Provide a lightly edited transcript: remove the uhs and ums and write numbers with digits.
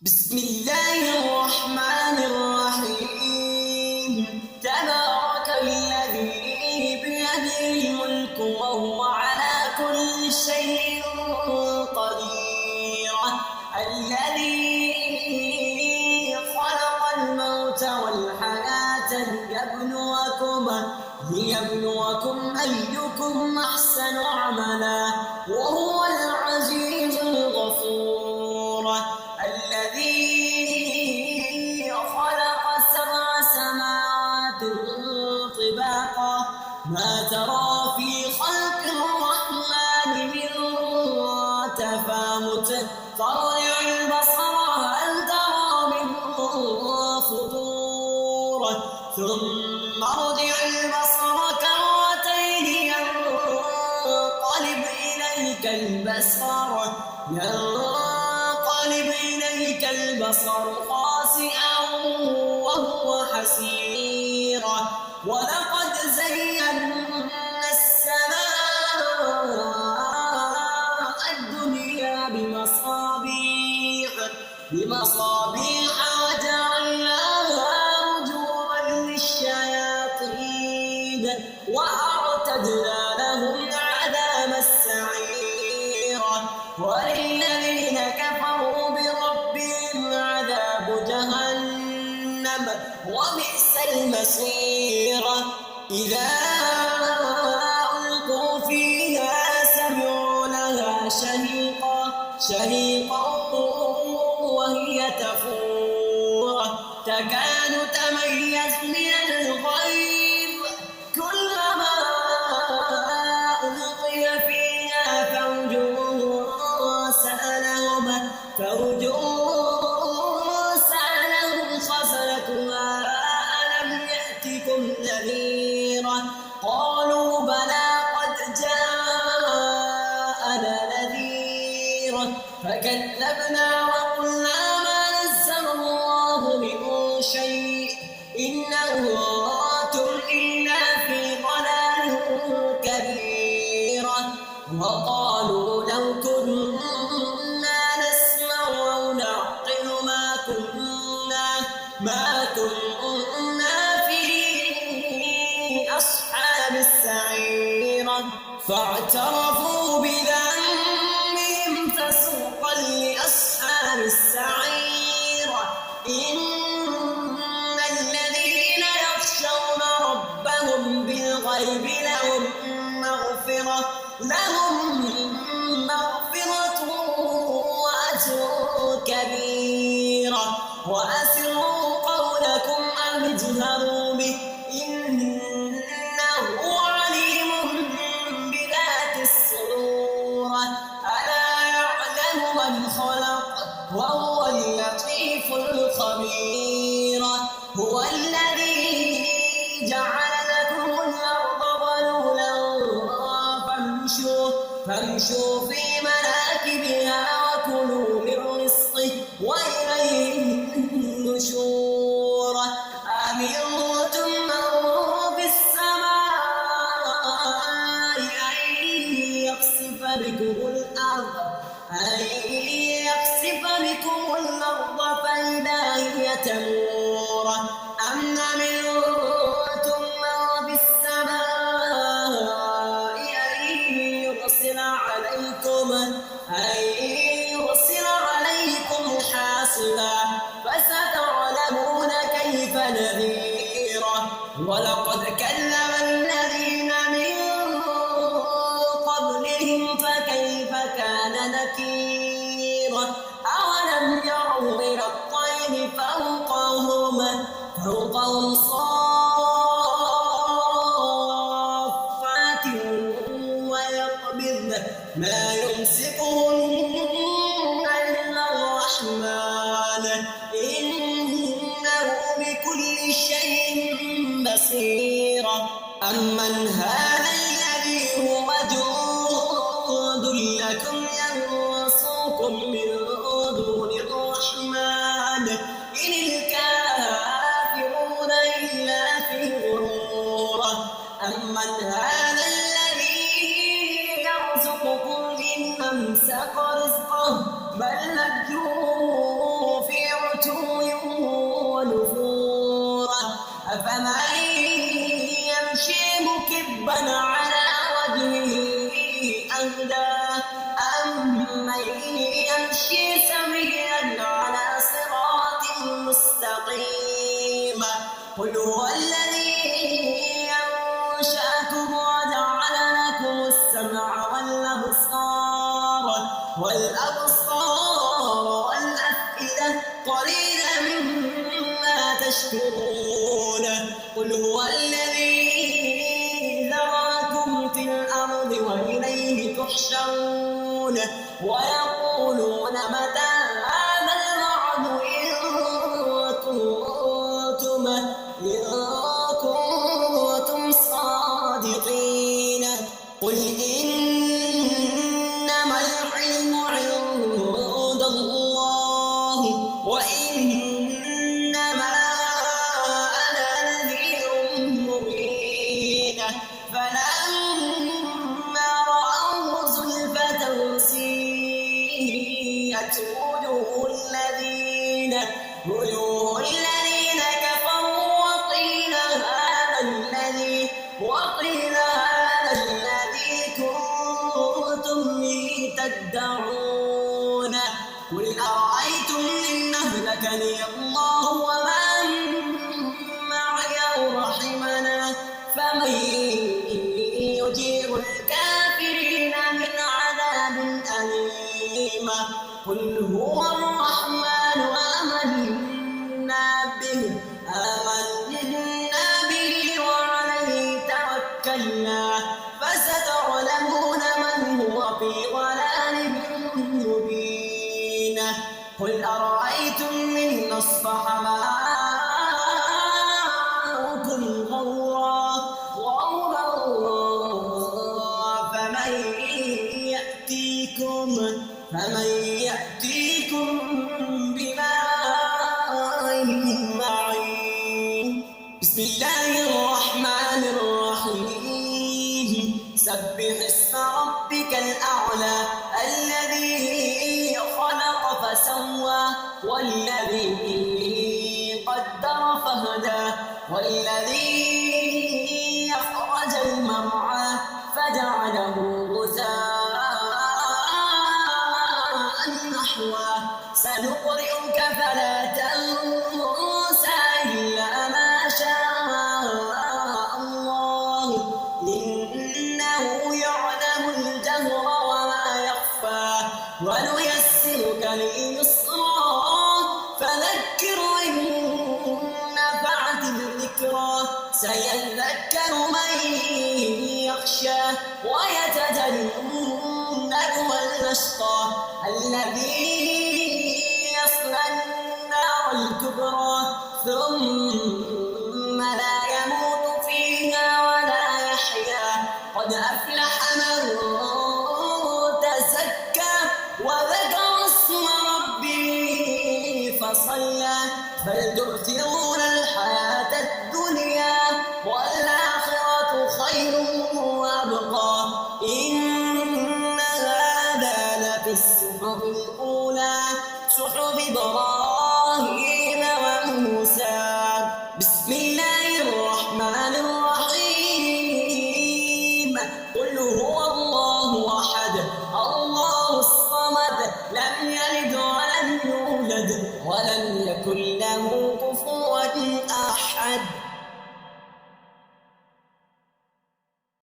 بسم الله الرحمن الرحيم. تبارك الذي بيده الملك وهو على كل شيء قدير. الذي خلق الموت والحياة ليبلوكم أيكم أحسن عملا وهو العزيز الغفور. الذي خلق 7 سماوات طباقا ما ترى في خلق الرحمن من تفاوت فارجع البصر هل ترى من فطور ثم ارجع البصر كرتين ينقلب إليك البصر خاسئا وهو حسير. ولقد زينا السماء الدنيا بمصابيح وجعلناها رجوما للشياطين وأعتدنا لهم عذاب السعير. وللذين كفروا بربهم عذاب جهنم وبئس المصير. إذا ألقوا فيها سمعوا لها شهيقا وهي تفور تكاد تميز من الغيظ كلما ألقي فيها فوج سألهم خزنتها ألم يأتكم نذير قالوا بلى قد جاءنا نذير فكذبنا وقلنا ما نزل الله من شيء إن أنتم إلا في ضلال كبير. وقالوا لو كنا نسمع أو نعقل ما كنا في أصحاب السعير فاعترفوا بذنبهم فسوقا لأصحاب السعير. إن الذين يخشون ربهم بالغيب لهم مغفرة وأجر كبير. وأسروا قولكم أو اجهروا به إنه عليم بذات الصدور. ألا يعلم من خلق وهو اللطيف الخبير. هو الذي جعل لكم الأرض ذلولا فامشوا في مناكبها وكلوا من رزقه وإليه النشور. أمنتم من في السماء أن يخسف بكم الأرض فإذا هي تمور أم أمنتم من في السماء أن يرسل عليكم حاصبا فستعلمون كيف نذير. ولقد كذب الذين من قبلهم فكيف كان نكير. أولم يروا إلى الطير فوقهم صافات ويقبضن ما يمسكهن إلا الرحمن إنه بكل شيء بصير. أمن هذا الذي هو جند لكم ينصركم من دون الرحمن إن الكافرون إلا في غرور. أمن هذا الذي يرزقكم إن أمسك رزقه بل لجوا في أفمن يمشي مكبا على وجهه أهدى أمن يمشي سويا على صراط مستقيم قل هو الذي أنشأكم وجعل لكم السمع والأبصار والأفئدة قليلا ما تشكرون قل هو الذي ذرأكم في الأرض وإليه تحشرون ويقولون متى هذا الوعد إن كنتم صادقين قل إنما العلم عند الله وإنما أنا نذير مبين فلما رأوه زلفة سيئت وجوه الذين كفروا وقيل هذا الذي كنتم به تدعون قل أرأيتم إن أهلكني الله ومن معي أو رحمنا فمن يجير الكافرين من عذاب أليم قل هو الرحمن آمنا به وعليه توكلنا فستعلمون من هو في ضلال مبين قل أرأيتم إن أصبح ماؤكم غورا فمن يأتيكم بماء معين بسم الله الرحمن الرحيم سبح اسم ربك الأعلى الذي خلق فسوى والذي قدر فهدى والذي أخرج المرعى فجعله غثاء نحوا سنقرئك فلا تنسى إلا ما شاء الله إنه يعلم الجهر وما يخفى ونيسرك لليسرى فذكر إن نفعت الذكرى سيذكر من يخشى ويتجنبها الأشقى الذي يصلى النار الكبرى ثم لا يموت فيها ولا يحيا قد أفلح من تزكى وذكر اسم ربه فصلى بل تؤثرون الحياة الدنيا والآخرة خير وأبقى إن هذا لفي الصحف الأولى صحف إبراهيم وموسى بسم الله الرحمن الرحيم قل هو الله أحد الله الصمد لم يلد ولم يولد ولم يكن له كفوا أحد